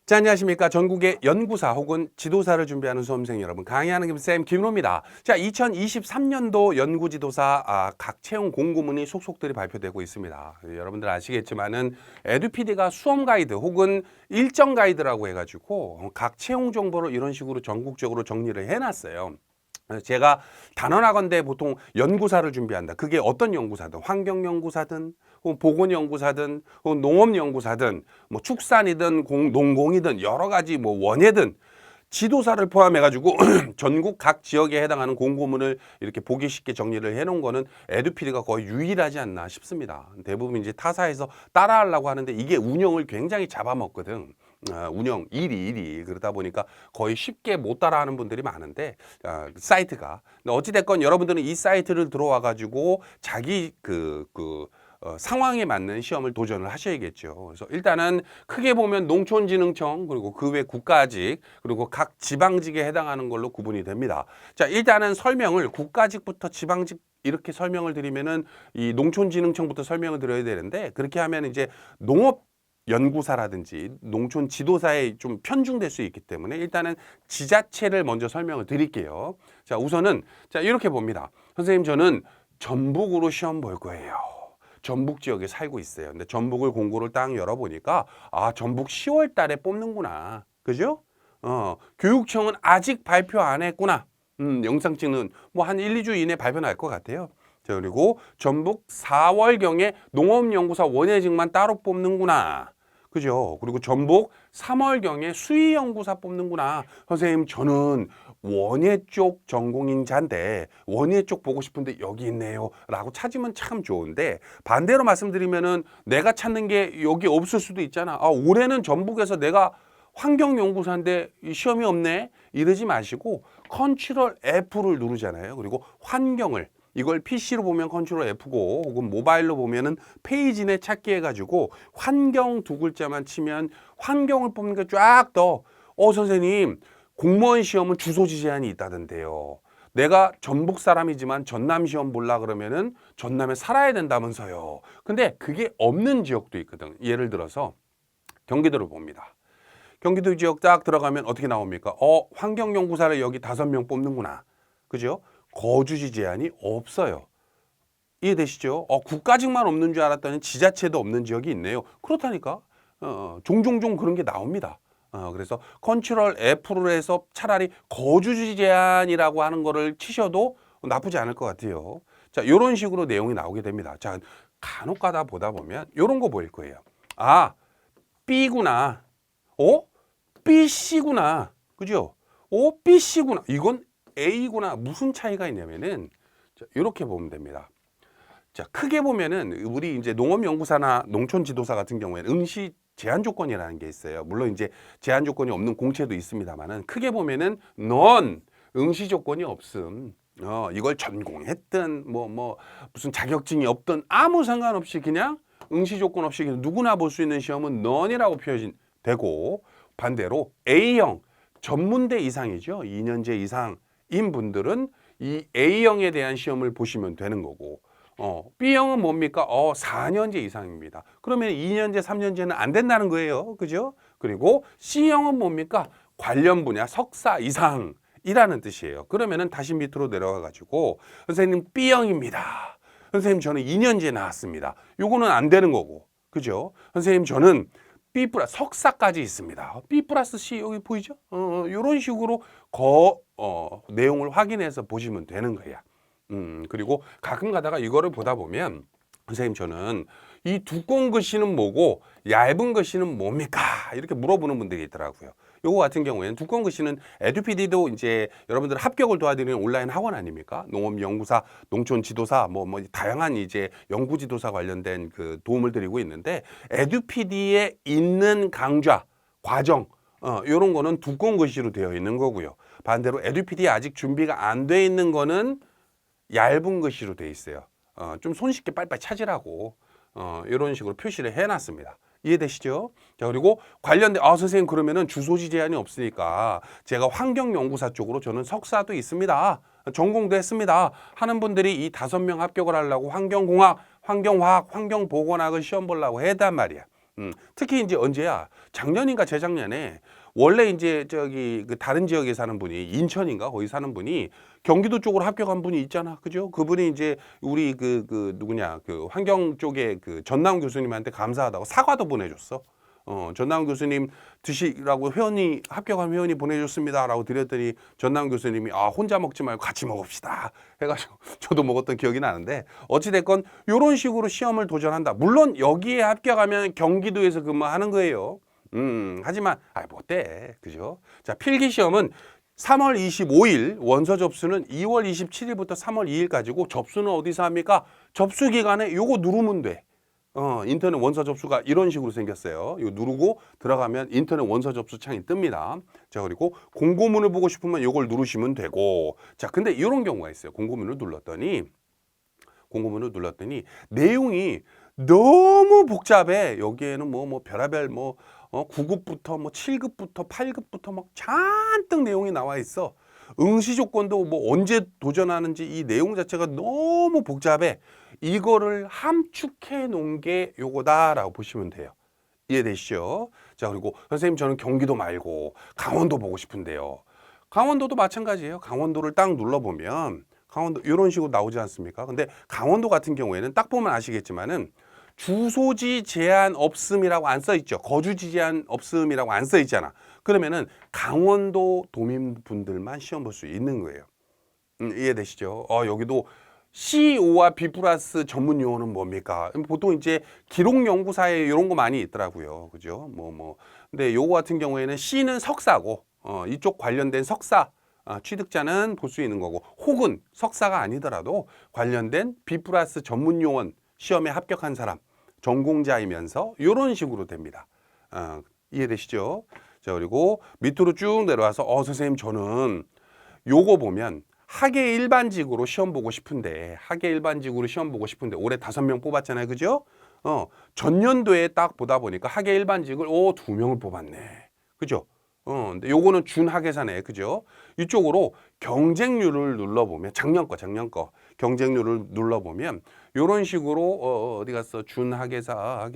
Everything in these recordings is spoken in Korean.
자, 안녕하십니까. 전국의 연구사 혹은 지도사를 준비하는 수험생 여러분, 강의하는 김쌤 김로입니다. 자, 2023년도 연구지도사 각 채용 공고문이 속속들이 발표되고 있습니다. 여러분들 아시겠지만은 에듀피디가 수험 가이드 혹은 일정 가이드라고 해가지고 각 채용 정보를 이런 식으로 전국적으로 정리를 해놨어요. 제가 단언하건대 보통 연구사를 준비한다. 그게 어떤 연구사든, 환경연구사든, 혹은 보건연구사든, 혹은 농업연구사든, 뭐 축산이든, 농공이든, 여러 가지 뭐 원예든, 지도사를 포함해가지고 전국 각 지역에 해당하는 공고문을 이렇게 보기 쉽게 정리를 해놓은 거는 에듀피디가 거의 유일하지 않나 싶습니다. 대부분 이제 타사에서 따라하려고 하는데 이게 운영을 굉장히 잡아먹거든. 운영 일이 그러다 보니까 거의 쉽게 못 따라하는 분들이 많은데 사이트가 어찌됐건 여러분들은 이 사이트를 들어와 가지고 자기 상황에 맞는 시험을 도전을 하셔야겠죠. 그래서 일단은 크게 보면 농촌진흥청 그리고 그 외 국가직 그리고 각 지방직에 해당하는 걸로 구분이 됩니다. 자, 일단은 설명을 국가직부터 지방직 이렇게 설명을 드리면은 이 농촌진흥청부터 설명을 드려야 되는데 그렇게 하면 이제 농업 연구사라든지 농촌 지도사에 좀 편중될 수 있기 때문에 일단은 지자체를 먼저 설명을 드릴게요. 자, 우선은 자, 이렇게 봅니다. 선생님, 저는 전북으로 시험 볼 거예요. 전북 지역에 살고 있어요. 근데 전북을 공고를 딱 열어보니까 전북 10월 달에 뽑는구나. 그죠? 교육청은 아직 발표 안 했구나. 영상 찍는 뭐 한 1, 2주 이내 발표 날 것 같아요. 자, 그리고 전북 4월경에 농업연구사 원예직만 따로 뽑는구나. 그죠? 그리고 전북 3월경에 수의연구사 뽑는구나. 선생님, 저는 원예 쪽 전공인자인데 원예 쪽 보고 싶은데 여기 있네요 라고 찾으면 참 좋은데, 반대로 말씀드리면은 내가 찾는 게 여기 없을 수도 있잖아. 올해는 전북에서 내가 환경연구사인데 시험이 없네 이러지 마시고 컨트롤 F를 누르잖아요. 그리고 환경을, 이걸 PC로 보면 컨트롤 F고 혹은 모바일로 보면은 페이지 내 찾기 해가지고 환경 두 글자만 치면 환경을 뽑는 게 쫙 떠. 선생님, 공무원 시험은 주소지 제한이 있다던데요. 내가 전북 사람이지만 전남 시험 볼라 그러면은 전남에 살아야 된다면서요. 근데 그게 없는 지역도 있거든. 예를 들어서 경기도를 봅니다. 경기도 지역 딱 들어가면 어떻게 나옵니까? 환경연구사를 여기 5명 뽑는구나. 그죠? 거주지 제한이 없어요. 이해되시죠? 국가직만 없는 줄 알았더니 지자체도 없는 지역이 있네요. 그렇다니까. 종종종 그런 게 나옵니다. 그래서 컨트롤 F로 해서 차라리 거주지 제한이라고 하는 거를 치셔도 나쁘지 않을 것 같아요. 자, 이런 식으로 내용이 나오게 됩니다. 자, 간혹 가다 보다 보면 이런 거 보일 거예요. B구나. B씨구나. 그죠? B씨구나. 이건 A구나. 무슨 차이가 있냐면은 이렇게 보면 됩니다. 자, 크게 보면은 우리 이제 농업연구사나 농촌지도사 같은 경우에는 응시 제한 조건이라는 게 있어요. 물론 이제 제한 조건이 없는 공채도 있습니다만은 크게 보면은 넌 응시 조건이 없음. 이걸 전공했든 무슨 자격증이 없든 아무 상관없이 그냥 응시 조건 없이 그냥 누구나 볼 수 있는 시험은 넌이라고 표현되고, 반대로 A형 전문대 이상이죠. 2년제 이상인 분들은 이 A형에 대한 시험을 보시면 되는 거고, B형은 뭡니까? 4년제 이상입니다. 그러면 2년제, 3년제는 안 된다는 거예요. 그죠? 그리고 C형은 뭡니까? 관련 분야 석사 이상이라는 뜻이에요. 그러면은 다시 밑으로 내려가 가지고 선생님 B형입니다. 선생님, 저는 2년제 나왔습니다. 요거는 안 되는 거고. 그죠? 선생님, 저는 B 플러스 석사까지 있습니다. B 플러스 C 여기 보이죠? 이런 식으로 내용을 확인해서 보시면 되는 거야. 그리고 가끔 가다가 이거를 보다 보면 선생님, 저는 이 두꺼운 글씨는 뭐고 얇은 글씨는 뭡니까? 이렇게 물어보는 분들이 있더라고요. 요거 같은 경우에는 두꺼운 글씨는 에듀피디도 이제 여러분들 합격을 도와드리는 온라인 학원 아닙니까? 농업연구사, 농촌지도사, 뭐 다양한 이제 연구지도사 관련된 그 도움을 드리고 있는데, 에듀피디에 있는 강좌, 과정, 요런 거는 두꺼운 글씨로 되어 있는 거고요. 반대로 에듀피디에 아직 준비가 안 돼 있는 거는 얇은 글씨로 돼 있어요. 좀 손쉽게 빨리빨리 찾으라고 이런 식으로 표시를 해놨습니다. 이해되시죠? 자, 그리고 관련된 선생님, 그러면은 주소지 제한이 없으니까 제가 환경연구사 쪽으로 저는 석사도 있습니다. 전공도 했습니다. 하는 분들이 이 5명 합격을 하려고 환경공학, 환경화학, 환경보건학을 시험 보려고 했단 말이야. 특히 이제 언제야? 작년인가 재작년에 원래 이제 저기 그 다른 지역에 사는 분이 인천인가 거기 사는 분이 경기도 쪽으로 합격한 분이 있잖아, 그죠? 그분이 이제 우리 그 누구냐 그 환경 쪽에 그 전남 교수님한테 감사하다고 사과도 보내줬어. 전남 교수님 드시라고 회원이 합격한 회원이 보내줬습니다라고 드렸더니 전남 교수님이 아 혼자 먹지 말고 같이 먹읍시다 해가지고 저도 먹었던 기억이 나는데 어찌 됐건 이런 식으로 시험을 도전한다. 물론 여기에 합격하면 경기도에서 근무하는 거예요. 하지만 뭐 어때, 그죠? 자, 필기 시험은 3월 25일, 원서 접수는 2월 27일부터 3월 2일까지고 접수는 어디서 합니까? 접수 기간에 요거 누르면 돼. 인터넷 원서 접수가 이런 식으로 생겼어요. 이거 누르고 들어가면 인터넷 원서 접수 창이 뜹니다. 자, 그리고 공고문을 보고 싶으면 요걸 누르시면 되고. 자, 근데 이런 경우가 있어요. 공고문을 눌렀더니 내용이 너무 복잡해. 여기에는 뭐 별의별 9급부터 7급부터 8급부터 막 잔뜩 내용이 나와 있어. 응시 조건도 뭐 언제 도전하는지 이 내용 자체가 너무 복잡해. 이거를 함축해 놓은 게 요거다라고 보시면 돼요. 이해되시죠? 자, 그리고 선생님 저는 경기도 말고 강원도 보고 싶은데요. 강원도도 마찬가지예요. 강원도를 딱 눌러보면 강원도 이런 식으로 나오지 않습니까? 근데 강원도 같은 경우에는 딱 보면 아시겠지만은 주소지 제한 없음이라고 안 써 있죠. 거주지 제한 없음이라고 안 써 있잖아. 그러면은 강원도 도민분들만 시험 볼 수 있는 거예요. 이해되시죠? 여기도 CO와 B 플러스 전문 용어는 뭡니까? 보통 이제 기록연구사에 이런 거 많이 있더라고요. 그죠? 근데 요거 같은 경우에는 C는 석사고, 이쪽 관련된 석사, 취득자는 볼 수 있는 거고, 혹은 석사가 아니더라도 관련된 B 플러스 전문 요원 시험에 합격한 사람, 전공자이면서 이런 식으로 됩니다. 이해되시죠? 자, 그리고 밑으로 쭉 내려와서 선생님 저는 요거 보면 학예 일반직으로 시험 보고 싶은데 올해 5명 뽑았잖아요. 그죠? 전년도에 딱 보다 보니까 학예 일반직을 2명을 뽑았네. 그죠? 근데 요거는 준학예사네. 그죠? 이쪽으로 경쟁률을 눌러보면 작년 거 경쟁률을 눌러보면 요런 식으로 어디 갔어? 준학예사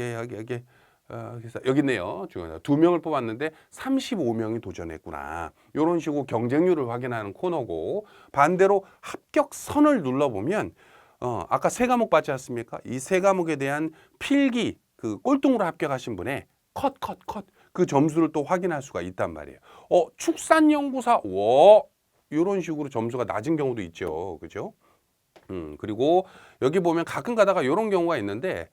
여기 있네요. 2명을 뽑았는데 35명이 도전했구나. 이런 식으로 경쟁률을 확인하는 코너고, 반대로 합격선을 눌러보면 아까 3과목 봤지 않습니까? 이 3과목에 대한 필기 그 꼴등으로 합격하신 분의 컷 그 점수를 또 확인할 수가 있단 말이에요. 축산연구사 이런 식으로 점수가 낮은 경우도 있죠. 그죠? 그리고 여기 보면 가끔 가다가 이런 경우가 있는데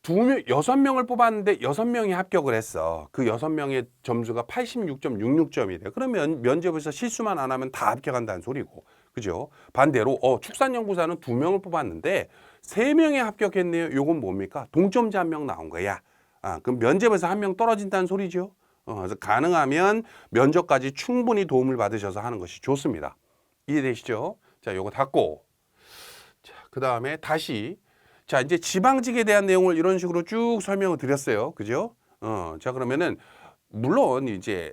6명을 뽑았는데 6명이 합격을 했어. 그 6명의 점수가 86.66점이 돼. 그러면 면접에서 실수만 안 하면 다 합격한다는 소리고. 그죠? 반대로 축산연구사는 2명을 뽑았는데 3명이 합격했네요. 요건 뭡니까? 동점자 1명 나온 거야. 그럼 면접에서 1명 떨어진다는 소리죠. 그래서 가능하면 면접까지 충분히 도움을 받으셔서 하는 것이 좋습니다. 이해되시죠? 자, 요거 닫고. 자, 그 다음에 다시. 자, 이제 지방직에 대한 내용을 이런 식으로 쭉 설명을 드렸어요. 그죠? 자, 그러면은, 물론 이제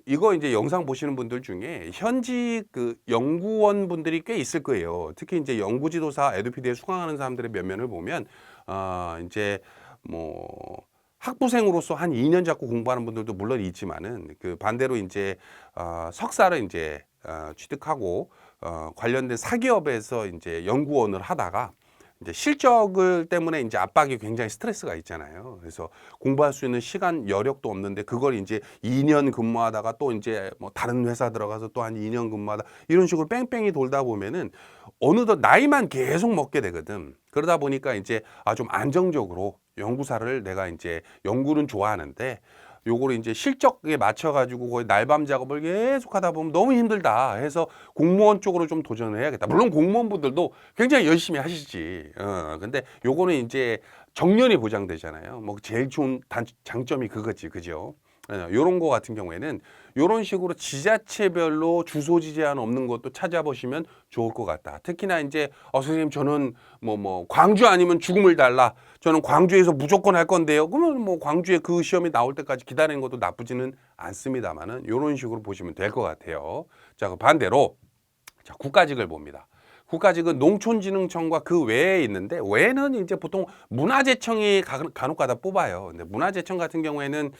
이거 이제 영상 보시는 분들 중에 현직 연구원 분들이 꽤 있을 거예요. 특히 이제 연구지도사 에듀피드에 수강하는 사람들의 면면을 보면, 이제 학부생으로서 한 2년 잡고 공부하는 분들도 물론 있지만은, 반대로 이제, 석사를 이제, 취득하고, 관련된 사기업에서 이제 연구원을 하다가, 이제 실적을 때문에 이제 압박이 굉장히 스트레스가 있잖아요. 그래서 공부할 수 있는 시간 여력도 없는데 그걸 이제 2년 근무하다가 또 이제 다른 회사 들어가서 또 한 2년 근무하다 이런 식으로 뺑뺑이 돌다 보면은 어느덧 나이만 계속 먹게 되거든. 그러다 보니까 이제 좀 안정적으로 연구사를 내가 이제 연구는 좋아하는데 요거를 이제 실적에 맞춰가지고 거의 날밤 작업을 계속 하다 보면 너무 힘들다 해서 공무원 쪽으로 좀 도전을 해야겠다. 물론 공무원분들도 굉장히 열심히 하시지. 근데 요거는 이제 정년이 보장되잖아요. 제일 좋은 장점이 그거지. 그죠? 요런 거 같은 경우에는 요런 식으로 지자체별로 주소지 제한 없는 것도 찾아보시면 좋을 것 같다. 특히나 이제 선생님 저는 광주 아니면 죽음을 달라. 저는 광주에서 무조건 할 건데요. 그러면 광주에 그 시험이 나올 때까지 기다리는 것도 나쁘지는 않습니다만은 요런 식으로 보시면 될 것 같아요. 자, 그 반대로 자, 국가직을 봅니다. 국가직은 농촌진흥청과 그 외에 있는데 외에는 이제 보통 문화재청이 간혹가다 뽑아요. 근데 문화재청 같은 경우에는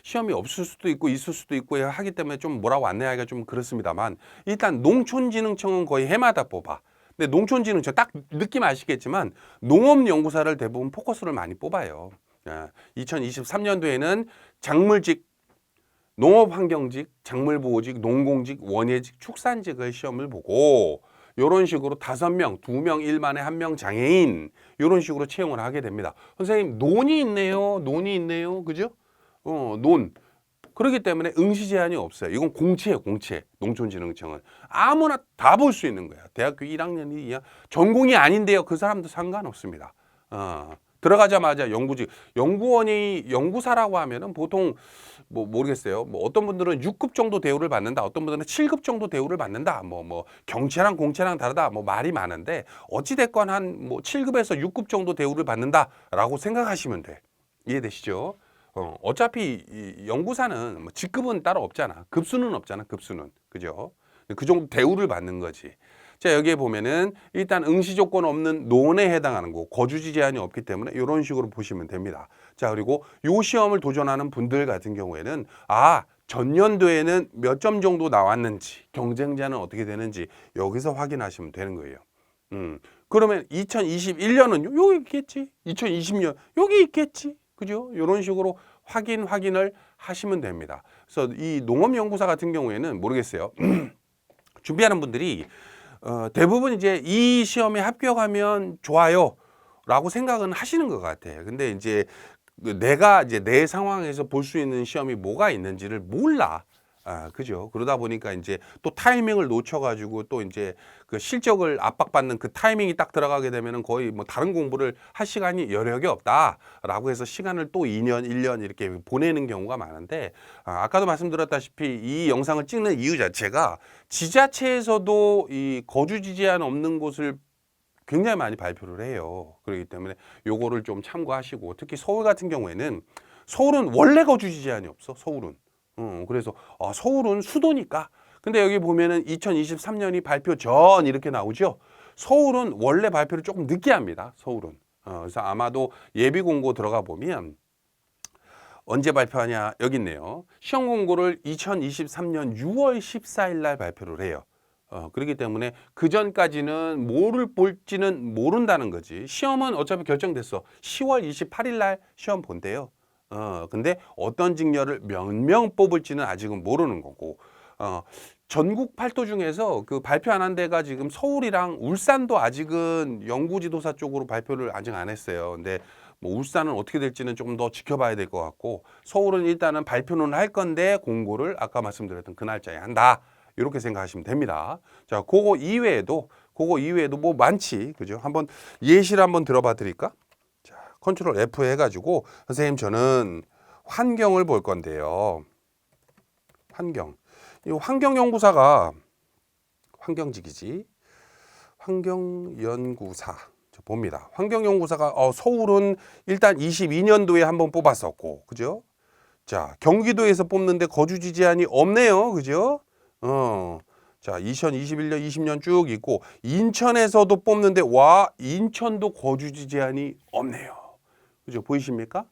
시험이 없을 수도 있고 있을 수도 있고 하기 때문에 좀 뭐라고 안내하기가 좀 그렇습니다만 일단 농촌진흥청은 거의 해마다 뽑아. 근데 농촌진흥청 딱 느낌 아시겠지만 농업연구사를 대부분 포커스를 많이 뽑아요. 2023년도에는 작물직, 농업환경직, 작물보호직, 농공직, 원예직, 축산직의 시험을 보고 이런 식으로 5명, 2명, 1만에 1명 장애인 이런 식으로 채용을 하게 됩니다. 선생님 논이 있네요. 논이 있네요. 그죠? 논. 그렇기 때문에 응시 제한이 없어요. 이건 공채예요, 공채. 농촌진흥청은. 아무나 다 볼 수 있는 거야. 대학교 1학년이 전공이 아닌데요. 그 사람도 상관없습니다. 들어가자마자 연구직, 연구원이 연구사라고 하면은 보통 뭐 모르겠어요. 뭐 어떤 분들은 6급 정도 대우를 받는다. 어떤 분들은 7급 정도 대우를 받는다. 뭐 경채랑 공채랑 다르다. 뭐 말이 많은데 어찌 됐건 한 뭐 7급에서 6급 정도 대우를 받는다라고 생각하시면 돼. 이해되시죠? 어차피 이 연구사는 뭐 직급은 따로 없잖아. 급수는 없잖아. 급수는. 그죠? 그 정도 대우를 받는 거지. 자, 여기에 보면은 일단 응시 조건 없는 논에 해당하는 거, 거주지 제한이 없기 때문에 이런 식으로 보시면 됩니다. 자, 그리고 요 시험을 도전하는 분들 같은 경우에는 전년도에는 몇 점 정도 나왔는지, 경쟁자는 어떻게 되는지 여기서 확인하시면 되는 거예요. 그러면 2021년은 여기 있겠지. 2020년 여기 있겠지. 그죠? 이런 식으로 확인을 하시면 됩니다. 그래서 이 농업연구사 같은 경우에는 모르겠어요. 준비하는 분들이 대부분 이제 이 시험에 합격하면 좋아요 라고 생각은 하시는 것 같아요. 근데 이제 내가 이제 내 상황에서 볼 수 있는 시험이 뭐가 있는지를 몰라. 그죠. 그러다 보니까 이제 또 타이밍을 놓쳐가지고 또 이제 그 실적을 압박받는 그 타이밍이 딱 들어가게 되면은 거의 뭐 다른 공부를 할 시간이 여력이 없다라고 해서 시간을 또 2년, 1년 이렇게 보내는 경우가 많은데 아까도 말씀드렸다시피 이 영상을 찍는 이유 자체가 지자체에서도 이 거주지 제한 없는 곳을 굉장히 많이 발표를 해요. 그렇기 때문에 요거를 좀 참고하시고 특히 서울 같은 경우에는 서울은 원래 거주지 제한이 없어. 서울은. 그래서 서울은 수도니까. 근데 여기 보면은 2023년이 발표 전 이렇게 나오죠. 서울은 원래 발표를 조금 늦게 합니다. 서울은. 그래서 아마도 예비 공고 들어가 보면 언제 발표하냐 여기 있네요. 시험 공고를 2023년 6월 14일 날 발표를 해요. 그렇기 때문에 그 전까지는 뭐를 볼지는 모른다는 거지. 시험은 어차피 결정됐어. 10월 28일 날 시험 본대요. 근데 어떤 직렬을 몇 명 뽑을지는 아직은 모르는 거고, 전국 8도 중에서 그 발표 안 한 데가 지금 서울이랑 울산도 아직은 연구지도사 쪽으로 발표를 아직 안 했어요. 근데 뭐 울산은 어떻게 될지는 조금 더 지켜봐야 될 것 같고, 서울은 일단은 발표는 할 건데 공고를 아까 말씀드렸던 그 날짜에 한다. 이렇게 생각하시면 됩니다. 자, 그거 이외에도 뭐 많지, 그죠? 한번 예시를 한번 들어봐 드릴까? 컨트롤 F 해가지고 선생님 저는 환경을 볼 건데요. 이 환경연구사가 환경직이지. 환경연구사 봅니다. 환경연구사가 서울은 일단 22년도에 한번 뽑았었고, 그죠? 자, 경기도에서 뽑는데 거주지 제한이 없네요, 그죠? 자, 2021년, 20년 쭉 있고 인천에서도 뽑는데 인천도 거주지 제한이 없네요. 그죠? 보이십니까?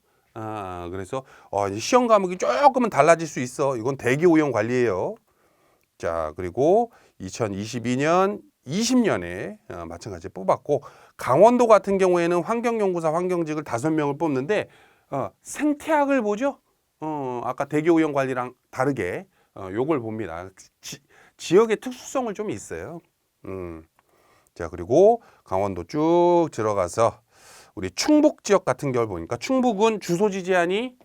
그래서 시험 과목이 조금은 달라질 수 있어. 이건 대기 오염 관리예요. 자, 그리고 2022년, 20년에 마찬가지 뽑았고 강원도 같은 경우에는 환경연구사 환경직을 5명을 뽑는데 생태학을 보죠. 아까 대기 오염 관리랑 다르게 요걸 봅니다. 지역의 특수성을 좀 있어요. 자, 그리고 강원도 쭉 들어가서 우리 충북 지역 같은 경우를 보니까 충북은 주소지 제한이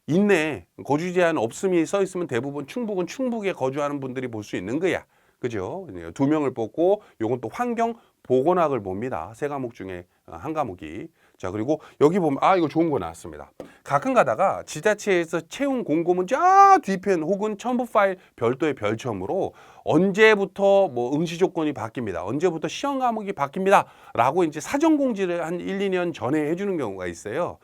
있네. 거주 제한 없음이 써 있으면 대부분 충북은 충북에 거주하는 분들이 볼 수 있는 거야. 그죠? 2명을 뽑고 요건 또 환경 보건학을 봅니다. 3과목 중에 한 과목이. 자, 그리고 여기 보면 이거 좋은 거 나왔습니다. 가끔 가다가 지자체에서 채용 공고문 저 뒤편 혹은 첨부 파일 별도의 별첨으로 언제부터 뭐 응시 조건이 바뀝니다. 언제부터 시험 과목이 바뀝니다. 라고 이제 사전 공지를 한 1, 2년 전에 해주는 경우가 있어요.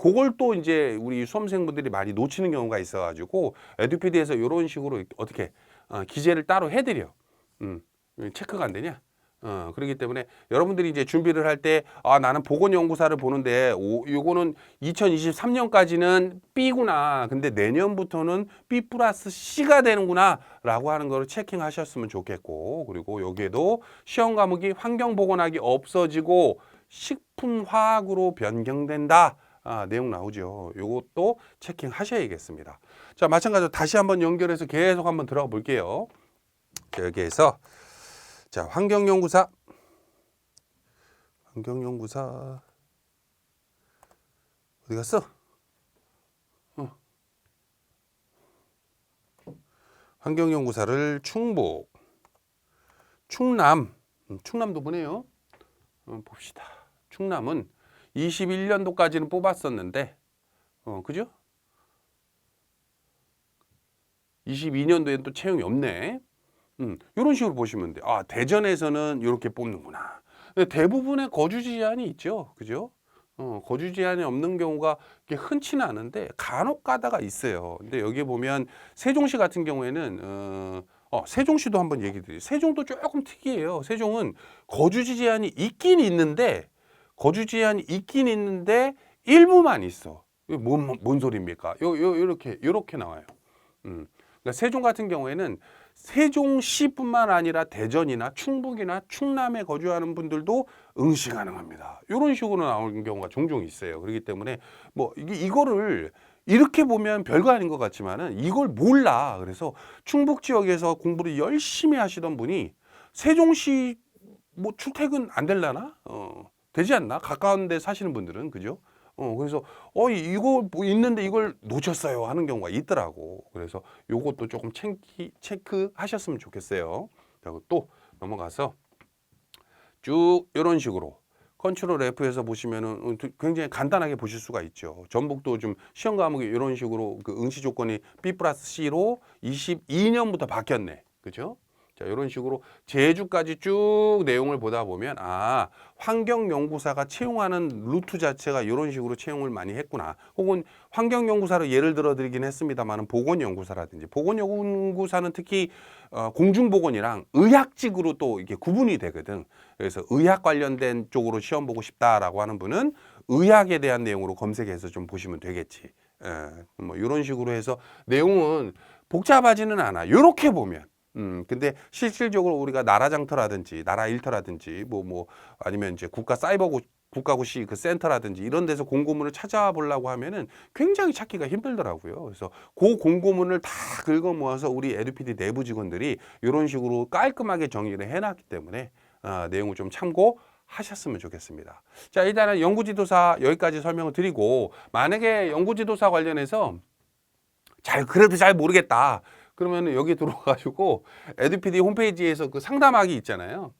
그걸 또 이제 우리 수험생분들이 많이 놓치는 경우가 있어가지고 에듀피디에서 이런 식으로 어떻게 기재를 따로 해드려. 체크가 안 되냐? 그렇기 때문에 여러분들이 이제 준비를 할 때, 아, 나는 보건연구사를 보는데, 요거는 2023년까지는 B구나. 근데 내년부터는 B 플러스 C가 되는구나. 라고 하는 거를 체킹하셨으면 좋겠고, 그리고 여기에도 시험 과목이 환경보건학이 없어지고 식품화학으로 변경된다. 내용 나오죠. 요것도 체킹하셔야겠습니다. 자, 마찬가지로 다시 한번 연결해서 계속 한번 들어가 볼게요. 자, 여기에서 자, 환경연구사 어디 갔어? 환경연구사를 충남도 보네요. 봅시다. 충남은 21년도까지는 뽑았었는데, 그죠? 22년도에는 또 채용이 없네. 이런 식으로 보시면 돼요. 아, 대전에서는 이렇게 뽑는구나. 근데 대부분의 거주지 제한이 있죠. 그죠? 거주 제한이 없는 경우가 흔치는 않은데 간혹 가다가 있어요. 근데 여기 보면 세종시 같은 경우에는 세종시도 한번 얘기 드려요. 세종도 조금 특이해요. 세종은 거주지 제한이 있긴 있는데 일부만 있어. 이거 뭔 소리입니까? 요렇게 나와요. 그러니까 세종 같은 경우에는 세종시뿐만 아니라 대전이나 충북이나 충남에 거주하는 분들도 응시 가능합니다. 이런 식으로 나오는 경우가 종종 있어요. 그렇기 때문에 뭐 이거를 이렇게 보면 별거 아닌 것 같지만은 이걸 몰라. 그래서 충북 지역에서 공부를 열심히 하시던 분이 세종시 뭐 출퇴근 안 될라나? 되지 않나? 가까운 데 사시는 분들은 그죠? 그래서 이거 뭐 있는데 이걸 놓쳤어요 하는 경우가 있더라고. 그래서 요것도 조금 체크하셨으면 좋겠어요. 그리고 또 넘어가서 쭉 이런 식으로 컨트롤 F에서 보시면은 굉장히 간단하게 보실 수가 있죠. 전북도 좀 시험 과목이 이런 식으로 그 응시 조건이 B 플러스 C로 22년부터 바뀌었네. 그죠? 자, 이런 식으로 제주까지 쭉 내용을 보다 보면 환경연구사가 채용하는 루트 자체가 이런 식으로 채용을 많이 했구나. 혹은 환경연구사로 예를 들어 드리긴 했습니다만 보건연구사라든지 보건연구사는 특히 공중보건이랑 의학직으로 또 이게 구분이 되거든. 그래서 의학 관련된 쪽으로 시험 보고 싶다라고 하는 분은 의학에 대한 내용으로 검색해서 좀 보시면 되겠지. 뭐 이런 식으로 해서 내용은 복잡하지는 않아. 이렇게 보면. 근데 실질적으로 우리가 나라 장터라든지 나라 일터라든지 뭐 아니면 이제 국가고시 그 센터라든지 이런 데서 공고문을 찾아보려고 하면은 굉장히 찾기가 힘들더라고요. 그래서 그 공고문을 다 긁어 모아서 우리 에듀피디 내부 직원들이 이런 식으로 깔끔하게 정리를 해놨기 때문에 내용을 좀 참고하셨으면 좋겠습니다. 자, 일단은 연구지도사 여기까지 설명을 드리고, 만약에 연구지도사 관련해서 그래도 잘 모르겠다. 그러면 여기 들어가지고 에듀피디 홈페이지에서 그 상담하기 있잖아요.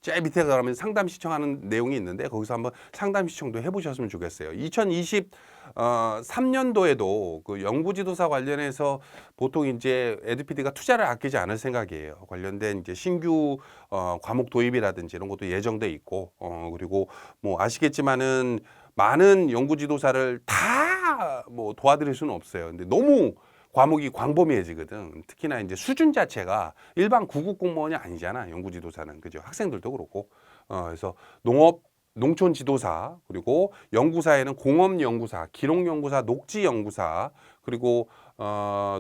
제일 밑에 가면 상담 시청하는 내용이 있는데 거기서 한번 상담 시청도 해보셨으면 좋겠어요. 2023년도에도 그 연구지도사 관련해서 보통 이제 에듀피디가 투자를 아끼지 않을 생각이에요. 관련된 이제 신규 과목 도입이라든지 이런 것도 예정돼 있고, 그리고 뭐 아시겠지만은 많은 연구지도사를 다 뭐 도와드릴 수는 없어요. 근데 너무 과목이 광범위해지거든. 특히나 이제 수준 자체가 일반 구급 공무원이 아니잖아. 연구지도사는. 그죠? 학생들도 그렇고. 그래서 농촌 지도사, 그리고 연구사에는 공업연구사, 기록연구사, 녹지연구사, 그리고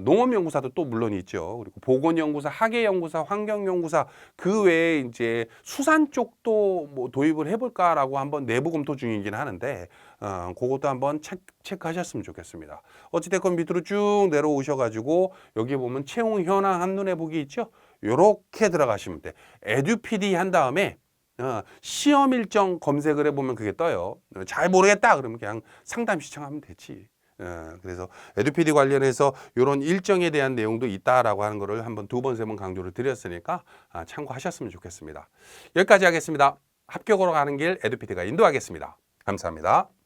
농업연구사도 또 물론 있죠. 그리고 보건연구사, 학예연구사, 환경연구사, 그 외에 이제 수산 쪽도 뭐 도입을 해볼까라고 한번 내부 검토 중이긴 하는데, 그것도 한번 체크하셨으면 좋겠습니다. 어찌됐건 밑으로 쭉 내려오셔가지고 여기 보면 채용 현황 한눈에 보기 있죠. 요렇게 들어가시면 돼. 에듀피디 한 다음에 시험 일정 검색을 해보면 그게 떠요. 잘 모르겠다 그러면 그냥 상담 시청하면 되지. 그래서 에듀피디 관련해서 이런 일정에 대한 내용도 있다라고 하는 거를 한번 두 번, 세 번 강조를 드렸으니까 참고하셨으면 좋겠습니다. 여기까지 하겠습니다. 합격으로 가는 길 에듀피디가 인도하겠습니다. 감사합니다.